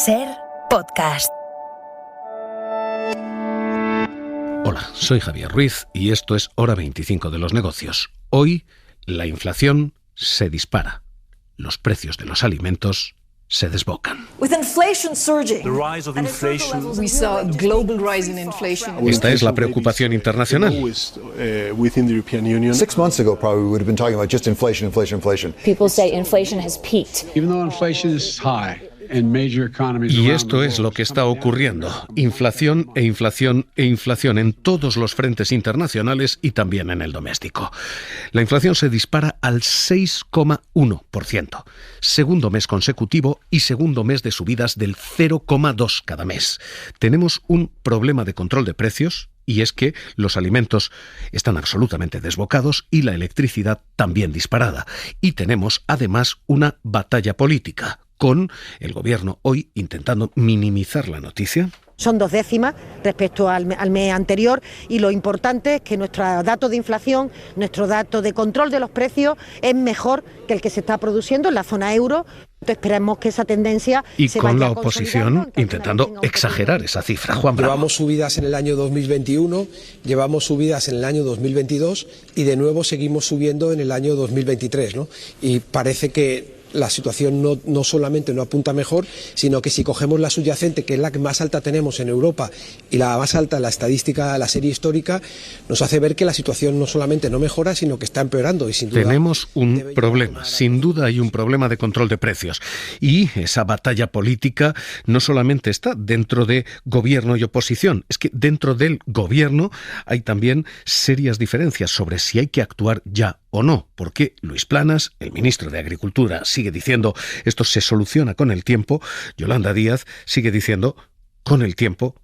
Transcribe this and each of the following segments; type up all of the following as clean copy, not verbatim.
SER Podcast. Hola, soy Javier Ruiz y esto es Hora 25 de los negocios. Hoy, la inflación se dispara. Los precios de los alimentos se desbocan. Esta es la preocupación internacional. 6 months ago, probably we would have been talking about just inflation. People say inflation has peaked. Even though inflation is high in major economies Y around esto the es world, lo que está ocurriendo. Inflación e inflación e inflación en todos los frentes internacionales y también en el doméstico. La inflación se dispara al 6,1%. Segundo mes consecutivo y segundo mes de subidas del 0,2 cada mes. Tenemos un problema de control de precios. Y es que los alimentos están absolutamente desbocados y la electricidad también disparada. Y tenemos además una batalla política, con el gobierno hoy intentando minimizar la noticia. Son 2 décimas respecto al mes anterior y lo importante es que nuestro dato de inflación, nuestro dato de control de los precios es mejor que el que se está produciendo en la zona euro. Esperemos que esa tendencia y se con vaya la oposición intentando exagerar esa cifra. Juan Bravo. Llevamos subidas en el año 2021, llevamos subidas en el año 2022 y de nuevo seguimos subiendo en el año 2023, ¿no? Y parece que la situación no solamente no apunta mejor, sino que si cogemos la subyacente, que es la que más alta tenemos en Europa y la más alta en la estadística, la serie histórica, nos hace ver que la situación no solamente no mejora, sino que está empeorando. Y sin duda tenemos un problema, sin duda hay un problema de control de precios. Y esa batalla política no solamente está dentro de gobierno y oposición, es que dentro del gobierno hay también serias diferencias sobre si hay que actuar ya o no, porque Luis Planas, el ministro de Agricultura, sigue diciendo esto se soluciona con el tiempo. Yolanda Díaz sigue diciendo con el tiempo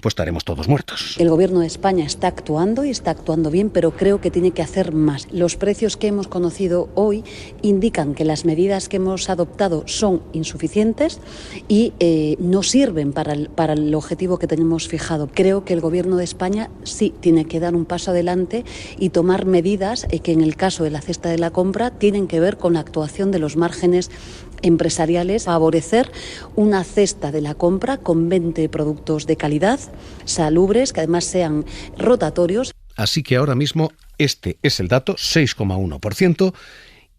estaremos todos muertos. El Gobierno de España está actuando y está actuando bien, pero creo que tiene que hacer más. Los precios que hemos conocido hoy indican que las medidas que hemos adoptado son insuficientes y no sirven para el objetivo que tenemos fijado. Creo que el Gobierno de España sí tiene que dar un paso adelante y tomar medidas que en el caso de la cesta de la compra tienen que ver con la actuación de los márgenes empresariales, favorecer una cesta de la compra con 20 productos de calidad, salubres, que además sean rotatorios. Así que ahora mismo este es el dato, 6,1%,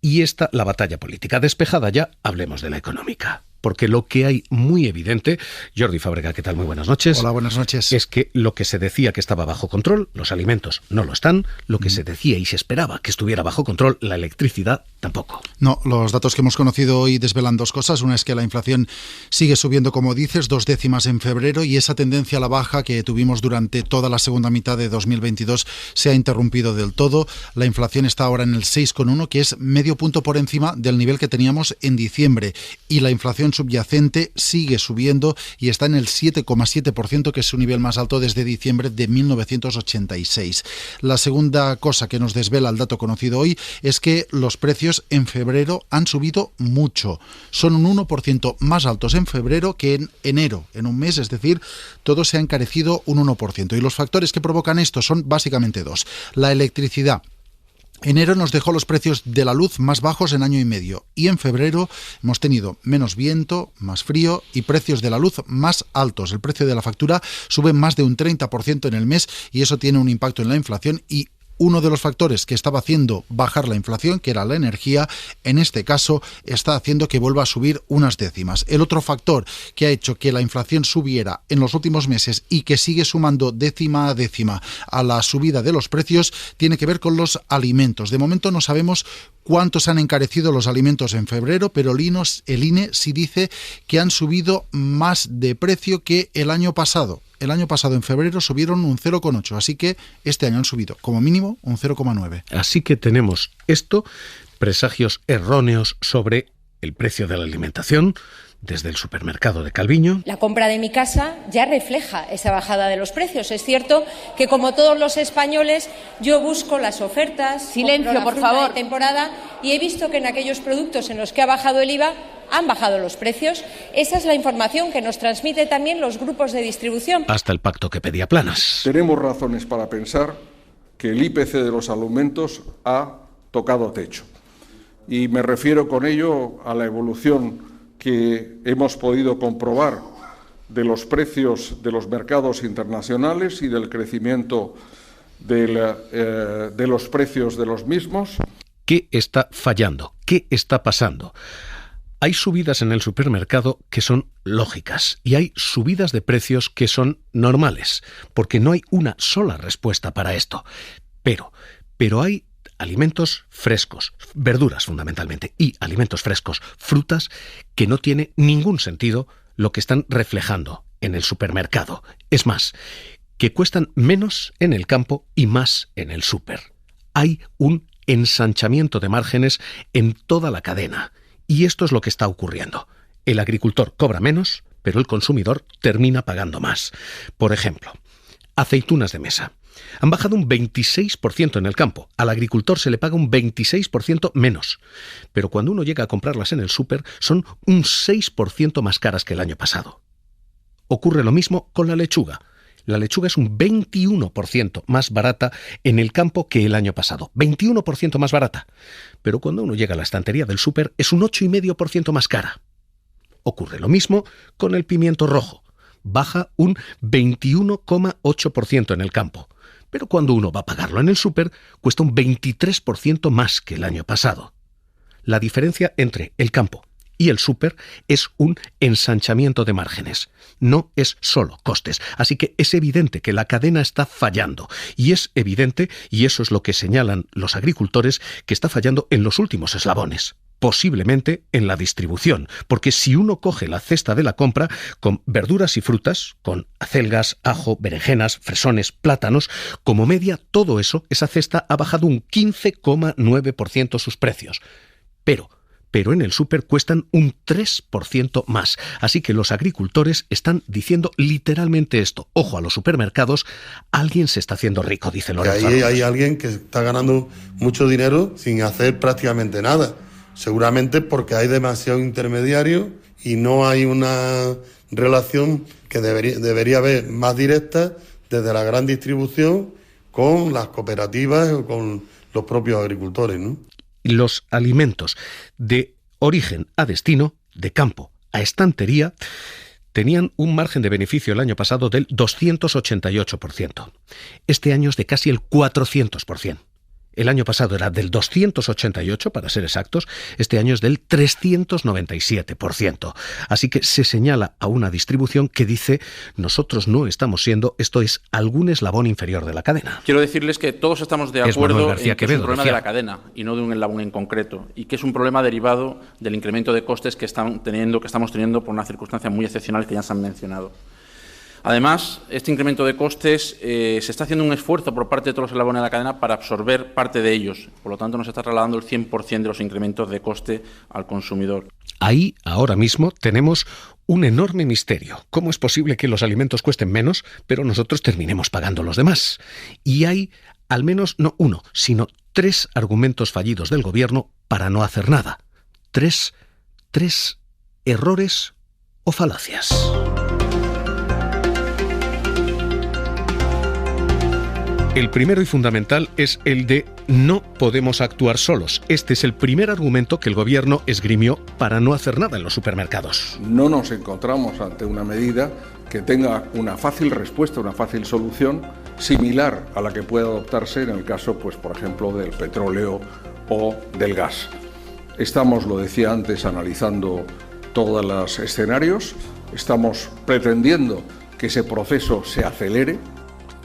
y esta la batalla política despejada ya, hablemos de la económica. Porque lo que hay muy evidente, Jordi Fábrega, ¿qué tal? Muy buenas noches. Hola, buenas noches. Es que lo que se decía que estaba bajo control, los alimentos no lo están, lo que se decía y se esperaba que estuviera bajo control, la electricidad tampoco. No, los datos que hemos conocido hoy desvelan 2 cosas. Una es que la inflación sigue subiendo, como dices, 2 décimas en febrero, y esa tendencia a la baja que tuvimos durante toda la segunda mitad de 2022 se ha interrumpido del todo. La inflación está ahora en el 6,1, que es medio punto por encima del nivel que teníamos en diciembre, y la inflación subyacente sigue subiendo y está en el 7,7%, que es su nivel más alto desde diciembre de 1986. La segunda cosa que nos desvela el dato conocido hoy es que los precios en febrero han subido mucho. Son un 1% más altos en febrero que en enero, en un mes, es decir, todo se ha encarecido un 1%. Y los factores que provocan esto son básicamente 2. La electricidad. Enero nos dejó los precios de la luz más bajos en año y medio, y en febrero hemos tenido menos viento, más frío y precios de la luz más altos. El precio de la factura sube más de un 30% en el mes y eso tiene un impacto en la inflación, y uno de los factores que estaba haciendo bajar la inflación, que era la energía, en este caso está haciendo que vuelva a subir unas décimas. El otro factor que ha hecho que la inflación subiera en los últimos meses y que sigue sumando décima a décima a la subida de los precios tiene que ver con los alimentos. De momento no sabemos cuántos han encarecido los alimentos en febrero, pero el INE sí dice que han subido más de precio que el año pasado. El año pasado en febrero subieron un 0,8, así que este año han subido como mínimo un 0,9. Así que tenemos esto, presagios erróneos sobre el precio de la alimentación desde el supermercado de Calviño. La compra de mi casa ya refleja esa bajada de los precios. Es cierto que, como todos los españoles, yo busco las ofertas, Silencio, por favor, de temporada, y he visto que en aquellos productos en los que ha bajado el IVA han bajado los precios. Esa es la información que nos transmite también los grupos de distribución. Hasta el pacto que pedía Planas. Tenemos razones para pensar que el IPC de los alimentos ha tocado techo. Y me refiero con ello a la evolución que hemos podido comprobar de los precios de los mercados internacionales y del crecimiento de los precios de los mismos. ¿Qué está fallando? ¿Qué está pasando? Hay subidas en el supermercado que son lógicas y hay subidas de precios que son normales, porque no hay una sola respuesta para esto. Pero hay alimentos frescos, verduras fundamentalmente, y alimentos frescos, frutas, que no tiene ningún sentido lo que están reflejando en el supermercado. Es más, que cuestan menos en el campo y más en el súper. Hay un ensanchamiento de márgenes en toda la cadena. Y esto es lo que está ocurriendo. El agricultor cobra menos, pero el consumidor termina pagando más. Por ejemplo, aceitunas de mesa. Han bajado un 26% en el campo. Al agricultor se le paga un 26% menos. Pero cuando uno llega a comprarlas en el súper, son un 6% más caras que el año pasado. Ocurre lo mismo con la lechuga. La lechuga es un 21% más barata en el campo que el año pasado. 21% más barata. Pero cuando uno llega a la estantería del súper, es un 8,5% más cara. Ocurre lo mismo con el pimiento rojo. Baja un 21,8% en el campo. Pero cuando uno va a pagarlo en el súper, cuesta un 23% más que el año pasado. La diferencia entre el campo y el súper es un ensanchamiento de márgenes. No es solo costes. Así que es evidente que la cadena está fallando. Y es evidente, y eso es lo que señalan los agricultores, que está fallando en los últimos eslabones. Posiblemente en la distribución, porque si uno coge la cesta de la compra con verduras y frutas, con acelgas, ajo, berenjenas, fresones, plátanos, como media todo eso, esa cesta ha bajado un 15,9% sus precios. Pero en el súper cuestan un 3% más. Así que los agricultores están diciendo literalmente esto. Ojo a los supermercados, alguien se está haciendo rico, dice Lorenzo. Ahí hay alguien que está ganando mucho dinero sin hacer prácticamente nada. Seguramente porque hay demasiado intermediario y no hay una relación que debería haber más directa desde la gran distribución con las cooperativas o con los propios agricultores, ¿no? Los alimentos de origen a destino, de campo a estantería, tenían un margen de beneficio el año pasado del 288%. Este año es de casi el 400%. El año pasado era del 288, para ser exactos, este año es del 397%. Así que se señala a una distribución que dice, nosotros no estamos siendo, esto es algún eslabón inferior de la cadena. Quiero decirles que todos estamos de acuerdo en que es un problema de la cadena y no de un eslabón en concreto, y que es un problema derivado del incremento de costes que estamos teniendo por una circunstancia muy excepcional que ya se han mencionado. Además, este incremento de costes se está haciendo un esfuerzo por parte de todos los eslabones de la cadena para absorber parte de ellos. Por lo tanto, nos está trasladando el 100% de los incrementos de coste al consumidor. Ahí, ahora mismo, tenemos un enorme misterio. ¿Cómo es posible que los alimentos cuesten menos, pero nosotros terminemos pagando los demás? Y hay al menos no uno, sino 3 argumentos fallidos del gobierno para no hacer nada. Tres errores o falacias. El primero y fundamental es el de no podemos actuar solos. Este es el primer argumento que el gobierno esgrimió para no hacer nada en los supermercados. No nos encontramos ante una medida que tenga una fácil respuesta, una fácil solución, similar a la que puede adoptarse en el caso, pues, por ejemplo, del petróleo o del gas. Estamos, lo decía antes, analizando todos los escenarios, estamos pretendiendo que ese proceso se acelere.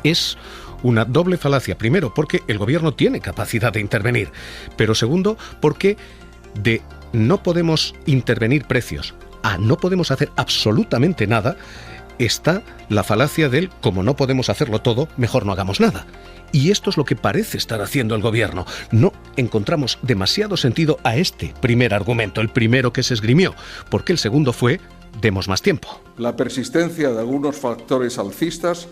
Es una doble falacia. Primero, porque el gobierno tiene capacidad de intervenir, pero segundo, porque de no podemos intervenir precios a no podemos hacer absolutamente nada, está la falacia del como no podemos hacerlo todo, mejor no hagamos nada. Y esto es lo que parece estar haciendo el gobierno. No encontramos demasiado sentido a este primer argumento, el primero que se esgrimió, porque el segundo fue, demos más tiempo. La persistencia de algunos factores alcistas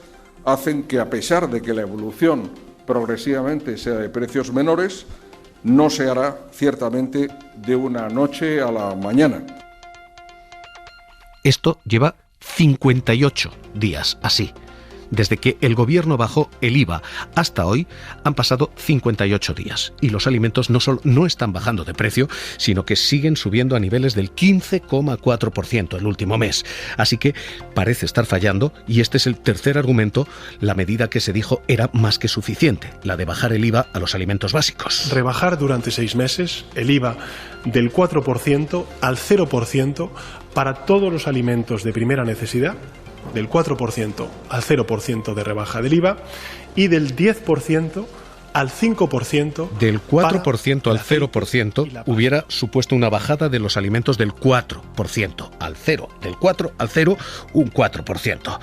hacen que, a pesar de que la evolución progresivamente sea de precios menores, no se hará ciertamente de una noche a la mañana. Esto lleva 58 días así. Desde que el gobierno bajó el IVA hasta hoy han pasado 58 días y los alimentos no solo no están bajando de precio, sino que siguen subiendo a niveles del 15,4% el último mes. Así que parece estar fallando y este es el tercer argumento, la medida que se dijo era más que suficiente, la de bajar el IVA a los alimentos básicos. Rebajar durante 6 meses el IVA del 4% al 0% para todos los alimentos de primera necesidad, del 4% al 0% de rebaja del IVA y del 10% al 5%. Del 4% al 0% hubiera supuesto una bajada de los alimentos del 4% al 0%. Del 4 al 0, un 4%.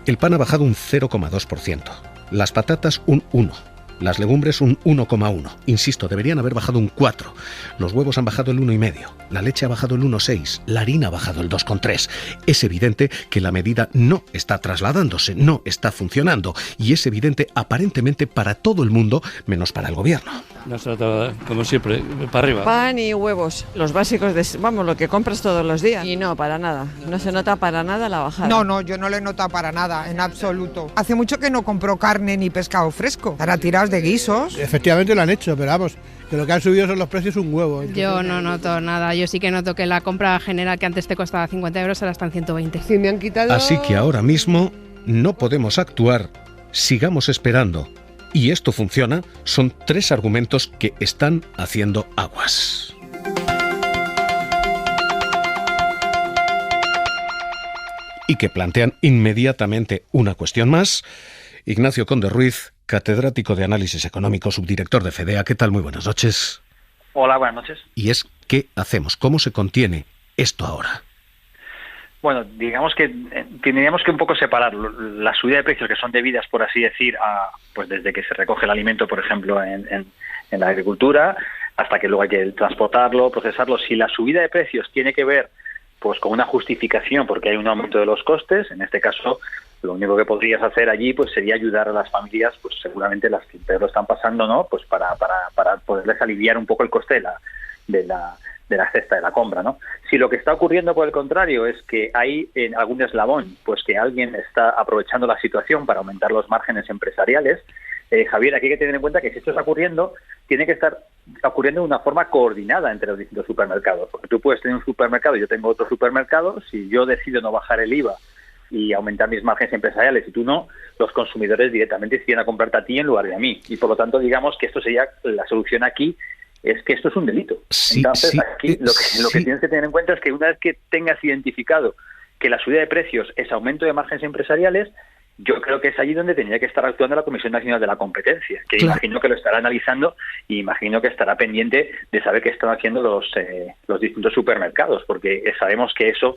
El pan ha bajado un 0,2%. Las patatas un 1%. Las legumbres un 1,1%. Insisto, deberían haber bajado un 4%. Los huevos han bajado el 1,5%. La leche ha bajado el 1,6%. La harina ha bajado el 2,3%. Es evidente que la medida no está trasladándose, no está funcionando. Y es evidente aparentemente para todo el mundo, menos para el gobierno. Nosotros, como siempre, para arriba. Pan y huevos, los básicos, lo que compras todos los días. Y no, para nada. No se nota para nada la bajada. No, yo no lo he notado para nada, en absoluto. Hace mucho que no compro carne ni pescado fresco. Ahora tirados de guisos. Efectivamente lo han hecho, pero vamos, que lo que han subido son los precios un huevo. Yo no noto nada. Yo sí que noto que la compra general que antes te costaba 50 euros ahora está en 120. Sí, me han quitado... Así que ahora mismo no podemos actuar. Sigamos esperando. Y esto funciona, son 3 argumentos que están haciendo aguas. Y que plantean inmediatamente una cuestión más. Ignacio Conde Ruiz, catedrático de Análisis Económico, subdirector de FEDEA. ¿Qué tal? Muy buenas noches. Hola, buenas noches. Y es, ¿qué hacemos? ¿Cómo se contiene esto ahora? Bueno, digamos que tendríamos que un poco separar la subida de precios que son debidas, por así decir, pues desde que se recoge el alimento, por ejemplo, en la agricultura, hasta que luego hay que transportarlo, procesarlo. Si la subida de precios tiene que ver pues con una justificación porque hay un aumento de los costes, en este caso lo único que podrías hacer allí pues sería ayudar a las familias, pues seguramente las que peor lo están pasando, ¿no? Pues para poderles aliviar un poco el coste de la cesta de la compra, ¿no? Si lo que está ocurriendo, por el contrario, es que hay en algún eslabón, pues que alguien está aprovechando la situación para aumentar los márgenes empresariales, Javier, aquí hay que tener en cuenta que si esto está ocurriendo, tiene que estar ocurriendo de una forma coordinada entre los distintos supermercados, porque tú puedes tener un supermercado y yo tengo otro supermercado, si yo decido no bajar el IVA y aumentar mis márgenes empresariales y tú no, los consumidores directamente deciden a comprarte a ti en lugar de a mí, y por lo tanto digamos que esto sería la solución aquí, es que esto es un delito. Entonces, aquí lo que tienes que tener en cuenta es que una vez que tengas identificado que la subida de precios es aumento de márgenes empresariales, yo creo que es allí donde tendría que estar actuando la Comisión Nacional de la Competencia, que imagino que lo estará analizando y imagino que estará pendiente de saber qué están haciendo los distintos supermercados, porque sabemos que eso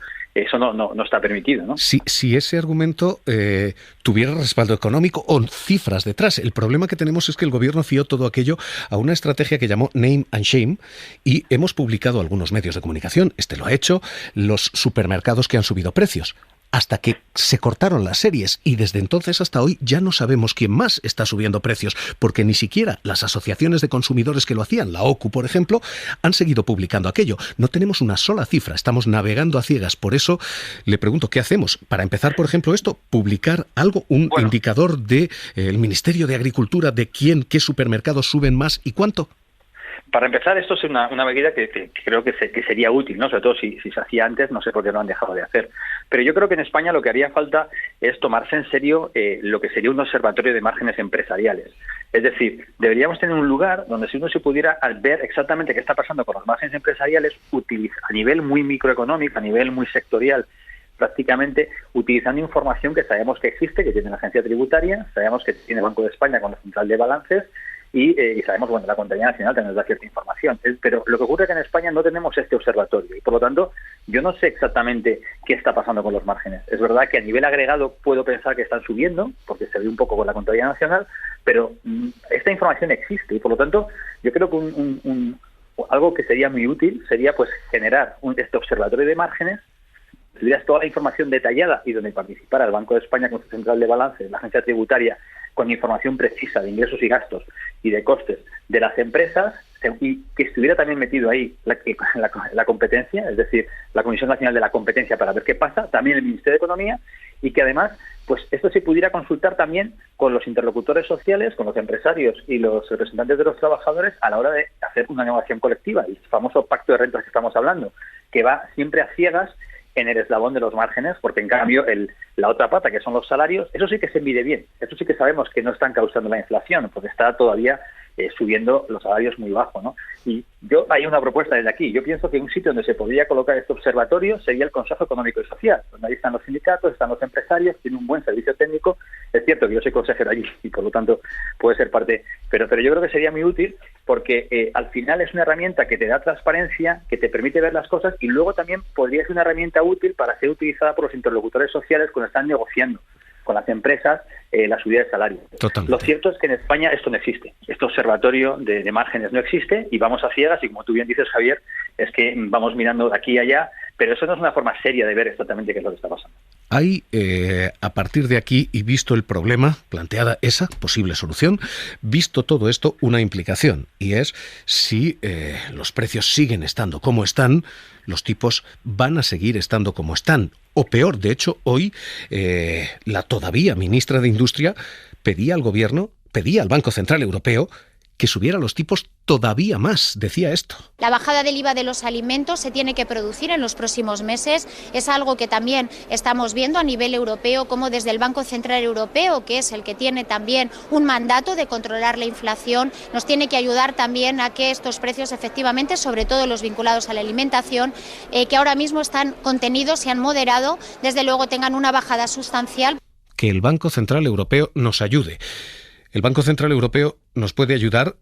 no está permitido, ¿no? Si ese argumento tuviera respaldo económico o cifras detrás, el problema que tenemos es que el gobierno fió todo aquello a una estrategia que llamó Name and Shame y hemos publicado algunos medios de comunicación, este lo ha hecho, los supermercados que han subido precios, hasta que se cortaron las series y desde entonces hasta hoy ya no sabemos quién más está subiendo precios, porque ni siquiera las asociaciones de consumidores que lo hacían, la OCU por ejemplo, han seguido publicando aquello. No tenemos una sola cifra, estamos navegando a ciegas. Por eso le pregunto, ¿qué hacemos? Para empezar, por ejemplo, publicar algo, un indicador del Ministerio de Agricultura de qué supermercados suben más y cuánto. Para empezar, esto es una medida que creo que sería útil, ¿no? Sobre todo si se hacía antes, no sé por qué no han dejado de hacer. Pero yo creo que en España lo que haría falta es tomarse en serio lo que sería un observatorio de márgenes empresariales. Es decir, deberíamos tener un lugar donde si uno se pudiera ver exactamente qué está pasando con los márgenes empresariales, a nivel muy microeconómico, a nivel muy sectorial, prácticamente utilizando información que sabemos que existe, que tiene la agencia tributaria, sabemos que tiene el Banco de España con la central de balances, y sabemos, la Contraloría Nacional también nos da cierta información. Pero lo que ocurre es que en España no tenemos este observatorio y, por lo tanto, yo no sé exactamente qué está pasando con los márgenes. Es verdad que a nivel agregado puedo pensar que están subiendo, porque se ve un poco con la Contraloría Nacional, pero esta información existe y, por lo tanto, yo creo que algo que sería muy útil sería pues generar este observatorio de márgenes, tuvieras toda la información detallada y donde participara el Banco de España con su central de balance, la agencia tributaria, con información precisa de ingresos y gastos y de costes de las empresas, y que estuviera también metido ahí la competencia, es decir, la Comisión Nacional de la Competencia para ver qué pasa, también el Ministerio de Economía, y que además pues esto se pudiera consultar también con los interlocutores sociales, con los empresarios y los representantes de los trabajadores a la hora de hacer una negociación colectiva, el famoso pacto de rentas que estamos hablando, que va siempre a ciegas en el eslabón de los márgenes, porque en cambio la otra pata, que son los salarios, eso sí que se mide bien, eso sí que sabemos que no están causando la inflación, porque está todavía subiendo los salarios muy bajo, ¿no? Y hay una propuesta desde aquí. Yo pienso que un sitio donde se podría colocar este observatorio sería el Consejo Económico y Social, donde ahí están los sindicatos, están los empresarios, tiene un buen servicio técnico. Es cierto que yo soy consejero allí y por lo tanto puede ser parte, pero yo creo que sería muy útil porque al final es una herramienta que te da transparencia, que te permite ver las cosas, y luego también podría ser una herramienta útil para ser utilizada por los interlocutores sociales cuando están negociando con las empresas la subida de salario. Totalmente. Lo cierto es que en España esto no existe. Este observatorio de márgenes no existe y vamos a ciegas, y como tú bien dices, Javier, es que vamos mirando de aquí y allá, pero eso no es una forma seria de ver exactamente qué es lo que está pasando. Hay, a partir de aquí, y visto el problema, planteada esa posible solución, visto todo esto, una implicación, y es si los precios siguen estando como están, los tipos van a seguir estando como están, o peor. De hecho, hoy la todavía ministra de Industria pedía al Gobierno, pedía al Banco Central Europeo que subiera los tipos todavía más, decía esto. La bajada del IVA de los alimentos se tiene que producir en los próximos meses. Es algo que también estamos viendo a nivel europeo, como desde el Banco Central Europeo, que es el que tiene también un mandato de controlar la inflación, nos tiene que ayudar también a que estos precios, efectivamente, sobre todo los vinculados a la alimentación, que ahora mismo están contenidos, se han moderado, desde luego tengan una bajada sustancial. Que el Banco Central Europeo nos ayude. El Banco Central Europeo nos puede ayudar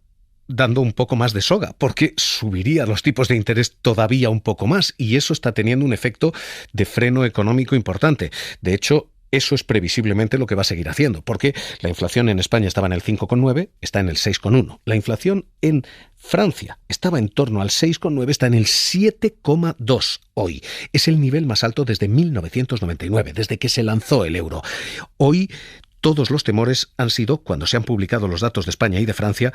dando un poco más de soga, porque subiría los tipos de interés todavía un poco más, y eso está teniendo un efecto de freno económico importante. De hecho, eso es previsiblemente lo que va a seguir haciendo, porque la inflación en España estaba en el 5,9, está en el 6,1. La inflación en Francia estaba en torno al 6,9, está en el 7,2 hoy. Es el nivel más alto desde 1999, desde que se lanzó el euro. Hoy todos los temores han sido, cuando se han publicado los datos de España y de Francia,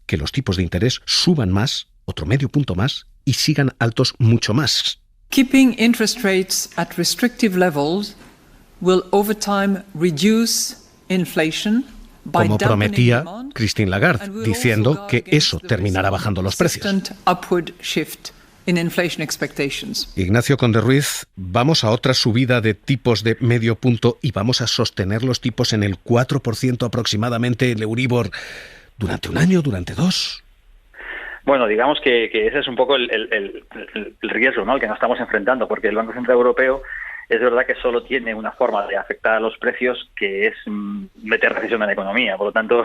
que los tipos de interés suban más, otro medio punto más, y sigan altos mucho más. Keeping interest rates at restrictive levels will over time reduce inflation. Como prometía Christine Lagarde, diciendo que eso terminará bajando los precios. Ignacio Conde Ruiz, vamos a otra subida de tipos de medio punto y vamos a sostener los tipos en el 4% aproximadamente, el Euribor, durante un año, durante dos. Bueno, digamos que ese es un poco el riesgo, ¿no?, al que nos estamos enfrentando, porque el Banco Central Europeo es verdad que solo tiene una forma de afectar a los precios, que es meter recesión en la economía. Por lo tanto,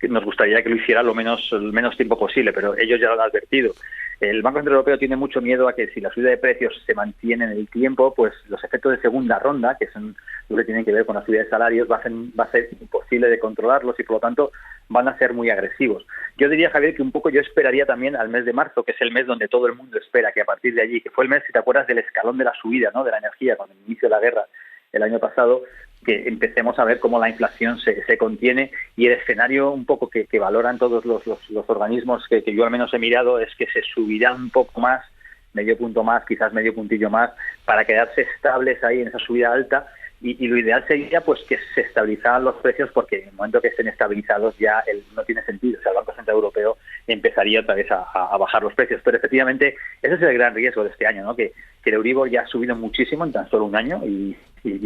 nos gustaría que lo hiciera el menos tiempo posible, pero ellos ya lo han advertido. El Banco Central Europeo tiene mucho miedo a que si la subida de precios se mantiene en el tiempo, pues los efectos de segunda ronda, que son los que tienen que ver con la subida de salarios, va a ser imposible de controlarlos y por lo tanto van a ser muy agresivos. Yo diría, Javier, que un poco yo esperaría también al mes de marzo, que es el mes donde todo el mundo espera que a partir de allí, que fue el mes, si te acuerdas, del escalón de la subida, ¿no?, de la energía con el inicio de la guerra el año pasado, que empecemos a ver cómo la inflación se contiene, y el escenario un poco que valoran todos los organismos que yo al menos he mirado es que se subirá un poco más, medio punto más, quizás medio puntillo más, para quedarse estables ahí en esa subida alta, y lo ideal sería pues que se estabilizaran los precios, porque en el momento que estén estabilizados ya no tiene sentido. O sea, el Banco Central Europeo empezaría otra vez a bajar los precios, pero efectivamente ese es el gran riesgo de este año, ¿no?, que el Euribor ya ha subido muchísimo en tan solo un año, y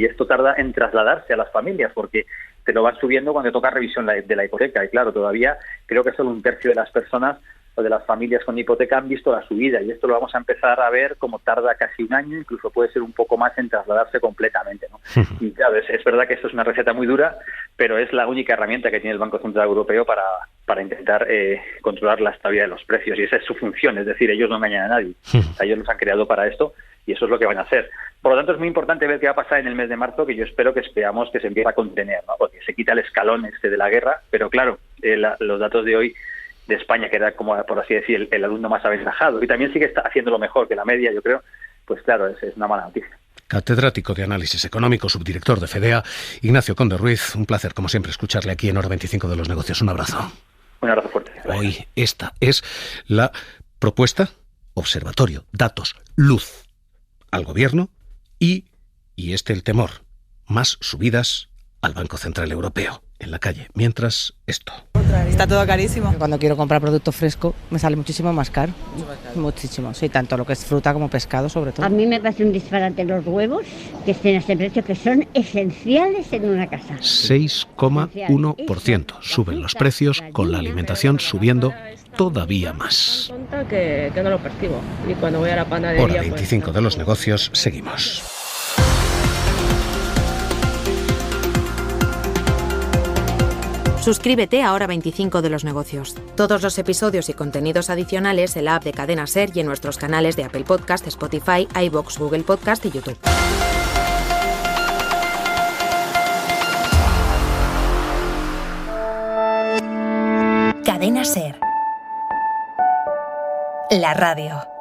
esto tarda en trasladarse a las familias, porque te lo van subiendo cuando toca revisión de la hipoteca, y claro, todavía creo que solo un tercio de las personas o de las familias con hipoteca han visto la subida, y esto lo vamos a empezar a ver como tarda casi un año, incluso puede ser un poco más en trasladarse completamente, ¿no? Y claro, es verdad que esto es una receta muy dura, pero es la única herramienta que tiene el Banco Central Europeo para intentar controlar la estabilidad de los precios, y esa es su función, es decir, ellos no engañan a nadie, ellos los han creado para esto, y eso es lo que van a hacer. Por lo tanto, es muy importante ver qué va a pasar en el mes de marzo, que yo espero que esperamos que se empiece a contener, ¿no?, porque se quita el escalón de la guerra, pero claro, los datos de hoy de España, que era, como por así decir, el alumno más aventajado, y también sigue haciéndolo mejor que la media, yo creo, pues claro, es una mala noticia. Catedrático de Análisis Económico, subdirector de FEDEA, Ignacio Conde Ruiz, un placer, como siempre, escucharle aquí en Hora 25 de los Negocios. Un abrazo. Un abrazo fuerte. Hoy esta es la propuesta, observatorio, datos, luz al gobierno y el temor, más subidas al Banco Central Europeo en la calle. Mientras esto. Está todo carísimo. Cuando quiero comprar producto fresco me sale muchísimo más caro. Muchísimo, sí, tanto lo que es fruta como pescado sobre todo. A mí me parece un disparate los huevos que estén a ese precio, que son esenciales en una casa. 6,1% suben los precios, con la alimentación subiendo todavía más. Que no lo percibo. Y cuando voy a la panadería... Hora 25 de los negocios, seguimos. Suscríbete a Hora 25 de los negocios. Todos los episodios y contenidos adicionales en la app de Cadena SER y en nuestros canales de Apple Podcast, Spotify, iVoox, Google Podcast y YouTube. Cadena SER. La radio.